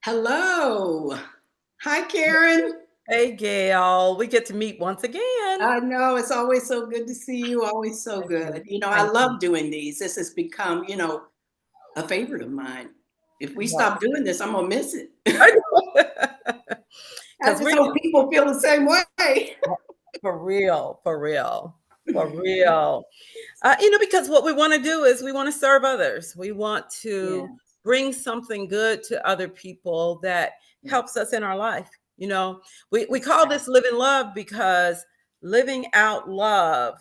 Hello. Hi, Karen. Hey, Gail, we get to meet once again. I know it's always so good to see you. Always so Thank good. you. I Thank you. love doing these. This has become, a favorite of mine. If we Well, stop doing this, I'm gonna miss it. I know. I Because just we're hope people feel the same way. for real, for real, for real. Because what we want to do is we want to serve others. We want Yeah, to bring something good to other people that helps yes, us in our life. We call exactly. this living love because living out love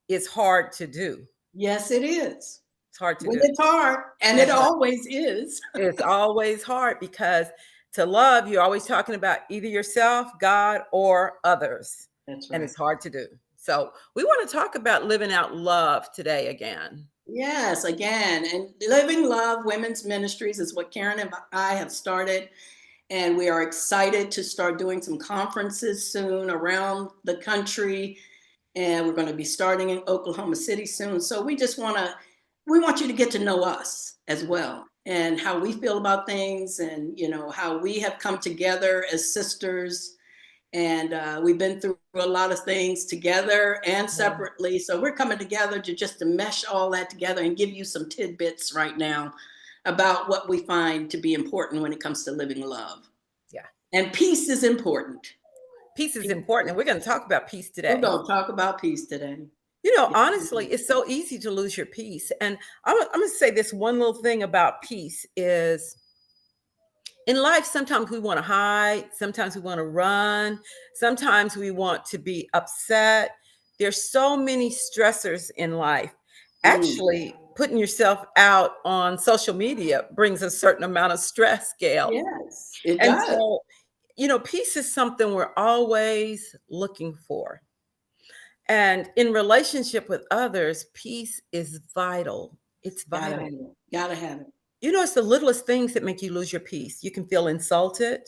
is hard to do. Yes, it is. It's hard to When do. it's hard, and it That's right. always is. It's always hard because to love, you're always talking about either yourself, God, or others. That's And right. it's hard to do. So we want to talk about living out love today again. Yes, again, and Living Love Women's Ministries is what Karen and I have started. And we are excited to start doing some conferences soon around the country. And we're going to be starting in Oklahoma City soon. So we want you to get to know us as well and how we feel about things and, how we have come together as sisters. And we've been through a lot of things together and Yeah. separately. So we're coming together to mesh all that together and give you some tidbits right now about what we find to be important when it comes to living love. Yeah. And peace is important. Peace is Peace important. is- And we're going to talk about peace We're today. going to talk about peace today. Yes, Honestly, it's so easy to lose your peace. And I'm going to say this one little thing about peace is in life, sometimes we want to hide, sometimes we want to run, sometimes we want to be upset. There's so many stressors in life. mm, Actually, putting yourself out on social media brings a certain amount of stress, Gail. yes, it And does. so, peace is something we're always looking for. And in relationship with others, peace is vital. It's Gotta have vital. it. Gotta have it. It's the littlest things that make you lose your peace. You can feel insulted.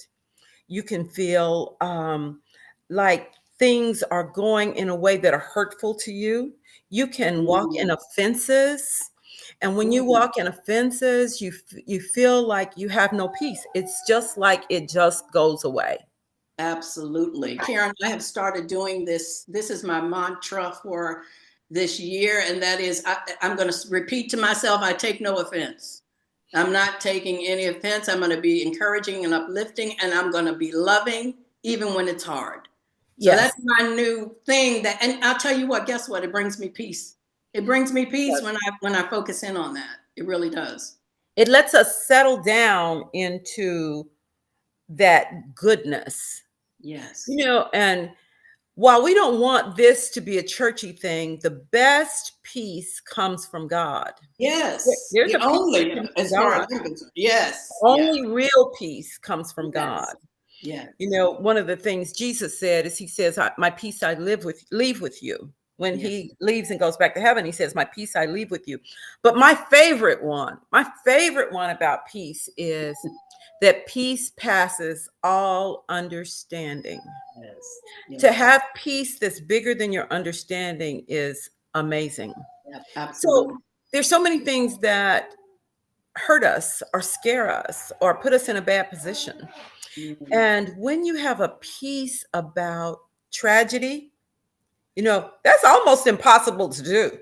You can feel like things are going in a way that are hurtful to you. You can walk in Mm, offenses. And when you mm, walk in offenses, you feel like you have no peace. It's just like it just goes away. absolutely. Karen, I have started doing this. This is my mantra for this year, and that is I'm going to repeat to myself I take no offense. I'm not taking any offense. I'm going to be encouraging and uplifting, and I'm going to be loving even when it's hard. So Yes. that's my new thing and I'll tell you what, guess what? It brings me peace. It brings me peace when I focus in on that. It really does. It lets us settle down into that goodness. Yes. And while we don't want this to be a churchy thing, the best peace comes from God. Yes. There's The a peace that only, comes from as far God. as I'm concerned. Yes. Yes. Only real peace comes from God. Yes. Yes. One of the things Jesus said is he says, My peace I leave with you. When Yes. he leaves and goes back to heaven, he says, my peace I leave with you. But my favorite one about peace is that peace passes all understanding. Yes. To Yes. have peace that's bigger than your understanding is amazing. Yep. So Absolutely. there's so many things that hurt us or scare us or put us in a bad position. Mm. And when you have a peace about tragedy, that's almost impossible to do.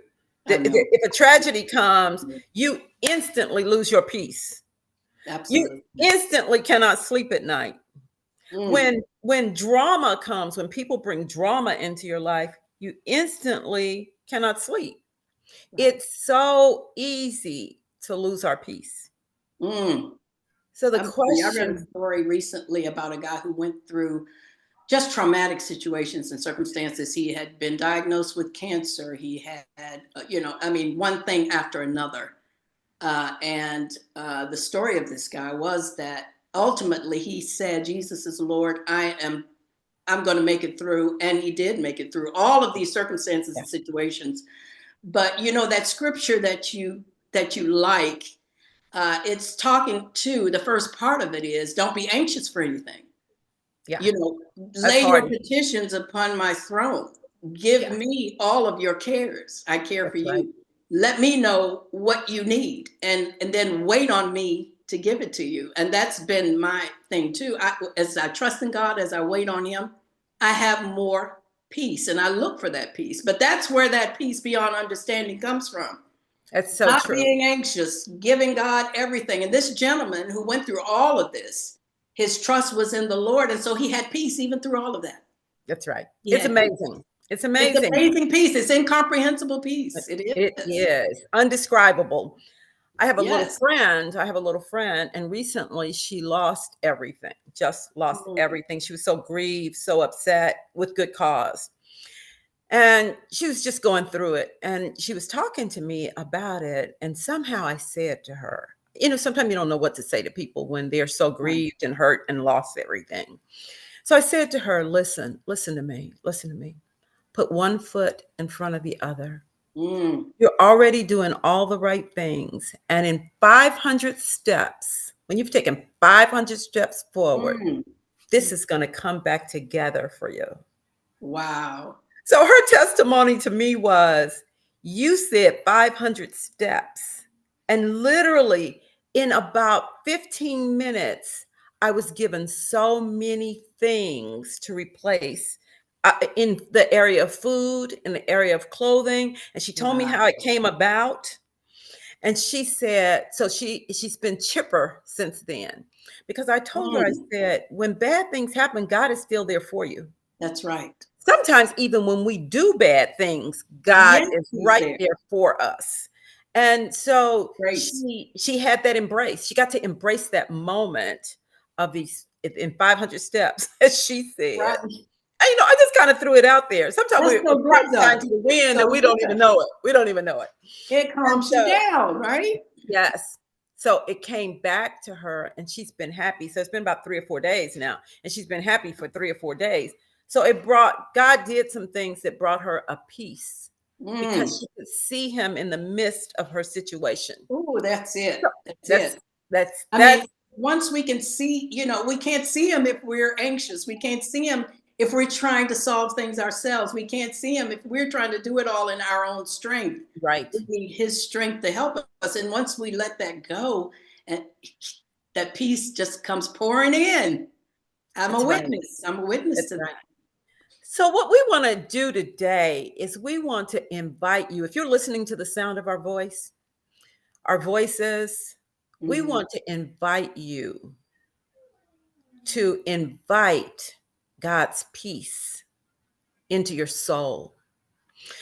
I know. If a tragedy comes, you instantly lose your peace. You Absolutely. instantly cannot sleep at night. Mm. When drama comes, when people bring drama into your life, you instantly cannot sleep. Right. It's so easy to lose our peace. Mm. So the I read a question, story recently about a guy who went through just traumatic situations and circumstances. He had been diagnosed with cancer. He had, one thing after another. And the story of this guy was that ultimately he said, Jesus is Lord. I'm going to make it through. And he did make it through all of these circumstances yeah, and situations. But that scripture that you like, it's talking to the first part of it is don't be anxious for anything. yeah, You know, that's lay your hard. petitions upon my throne. Give Yeah, me all of your cares. I care for that's right. you. Let me know what you need and then wait on me to give it to you. And that's been my thing too. As I trust in God, as I wait on Him, I have more peace and I look for that peace. But that's where that peace beyond understanding comes from. That's so Not true. being anxious, giving God everything. And this gentleman who went through all of this, his trust was in the Lord. And so he had peace even through all of that. That's right. He It's had peace. amazing. It's It's amazing. amazing peace. It's incomprehensible peace. It It is. is undescribable. I have a little Yes. friend. I have a little friend, and recently she lost everything, just lost Mm, everything. She was so grieved, so upset with good cause. And she was just going through it. And she was talking to me about it. And somehow I said to her, sometimes you don't know what to say to people when they're so right. grieved and hurt and lost everything. So I said to her, listen to me, listen to me. Put one foot in front of the other. Mm, You're already doing all the right things. And in 500 steps, when you've taken 500 steps forward, mm. this is going to come back together for you. Wow. So her testimony to me was, you said 500 steps. And literally in about 15 minutes, I was given so many things to replace in the area of food, in the area of clothing. And she told me Wow. how it came about. And she said, so she's been chipper since then. Because I told her, I Mm, said, when bad things happen, God is still there for you. that's right. Sometimes even when we do bad things, God Yes, is he's right there. there for us. And so Grace. she had that embrace. She got to embrace that moment of these in 500 steps, as she said. Right. And, I just kind of threw it out there. Sometimes That's we so put good sign though. to the It's wind and so we don't even good. know it. We don't even know it. It And calms you so down, right? yes. So it came back to her and she's been happy. So it's been about 3 or 4 days now. And she's been happy for 3 or 4 days. So God did some things that brought her a peace because Mm. she could see him in the midst of her situation. Oh, that's So it. That's that's, it. that's, I mean, that's once we can see, we can't see him if we're anxious. We can't see him if we're trying to solve things ourselves. We can't see him if we're trying to do it all in our own strength. right. We need his strength to help us. And once we let that go, and that peace just comes pouring in. I'm a That's right. witness. I'm a witness That's to right. that. So what we want to do today is we want to invite you, if you're listening to the sound of our voices, we Mhm. want to invite you to invite God's peace into your soul.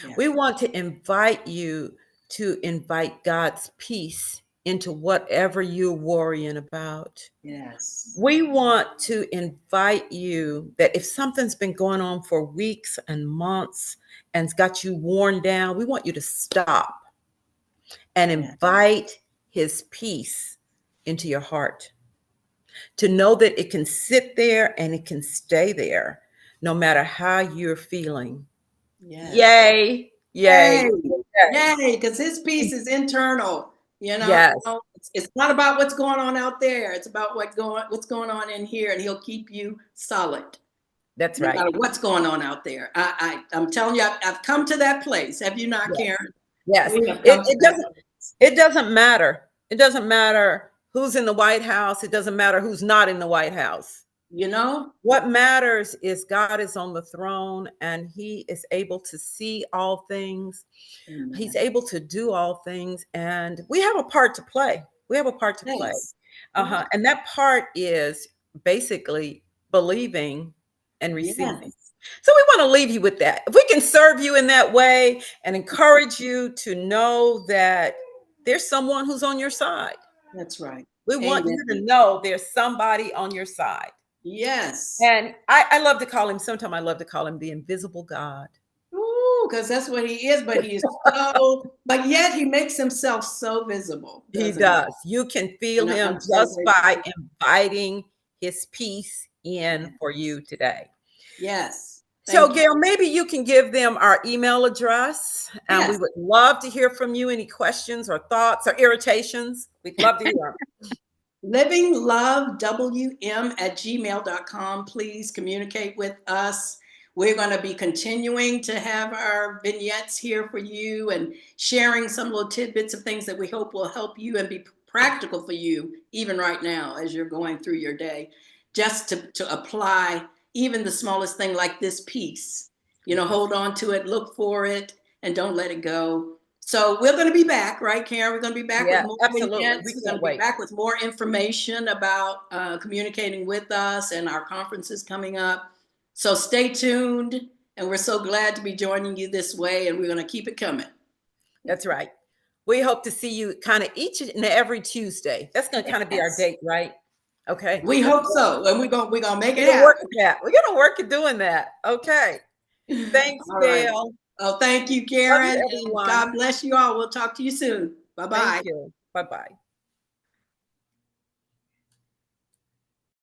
Yeah. We want to invite you to invite God's peace into whatever you're worrying about. Yes. We want to invite you that if something's been going on for weeks and months and it's got you worn down, we want you to stop and Yeah. invite his peace into your heart. To know that it can sit there and it can stay there no matter how you're feeling. Yes. Yay, Yay. yay, yay. Yay. Because his peace is internal. Yes, It's not about what's going on out there. It's about what's going on in here, and he'll keep you solid that's no right. matter what's going on out there. I'm telling you, I've come to that place. Have you not, Yes, Karen? yes. We have It, come to it that doesn't place. it doesn't matter. It doesn't matter who's in the White House. It doesn't matter who's not in the White House. You know? What matters is God is on the throne and he is able to see all things. He's Amen. able to do all things and we have a part to play. We have a part to play. Yes. Yes. And that part is basically believing and receiving. Yes. So we want to leave you with that. If we can serve you in that way and encourage you to know that there's someone who's on your side. That's right. We want Amen. you to know there's somebody on your side. Yes. And I love to call him, sometimes I love to call him the invisible God. Ooh, because that's what he is, but yet he makes himself so visible, He doesn't he? does. You can feel And him I'm so just by grateful. inviting his peace in for Yes. you today. Yes. So, Thank you. Gail, maybe you can give them our email address, and we Yes. would love to hear from you. Any questions or thoughts or irritations? We'd love to hear them. LivingloveWM@gmail.com. Please communicate with us. We're going to be continuing to have our vignettes here for you and sharing some little tidbits of things that we hope will help you and be practical for you, even right now as you're going through your day, just to apply even the smallest thing like this piece. You know, Yes. hold on to it, look for it, and don't let it go. So we're going to be back, right, Karen? We're going to be back with Yeah, more absolutely. We events. We're going can't to be wait. back with more information about communicating with us and our conferences coming up. So stay tuned. And we're so glad to be joining you this way. And we're going to keep it coming. That's right. We hope to see you kind of each and every Tuesday. That's going to kind of be our Yes. date, right? Okay. We Let's hope so. And we're gonna make we're it gonna work happen. at that. We're gonna work at doing that. Okay. Thanks, All right. Gail. Oh, thank you, Love Karen. you, And everyone. God bless you all. We'll talk to you soon. Bye Thank bye. you. Bye bye.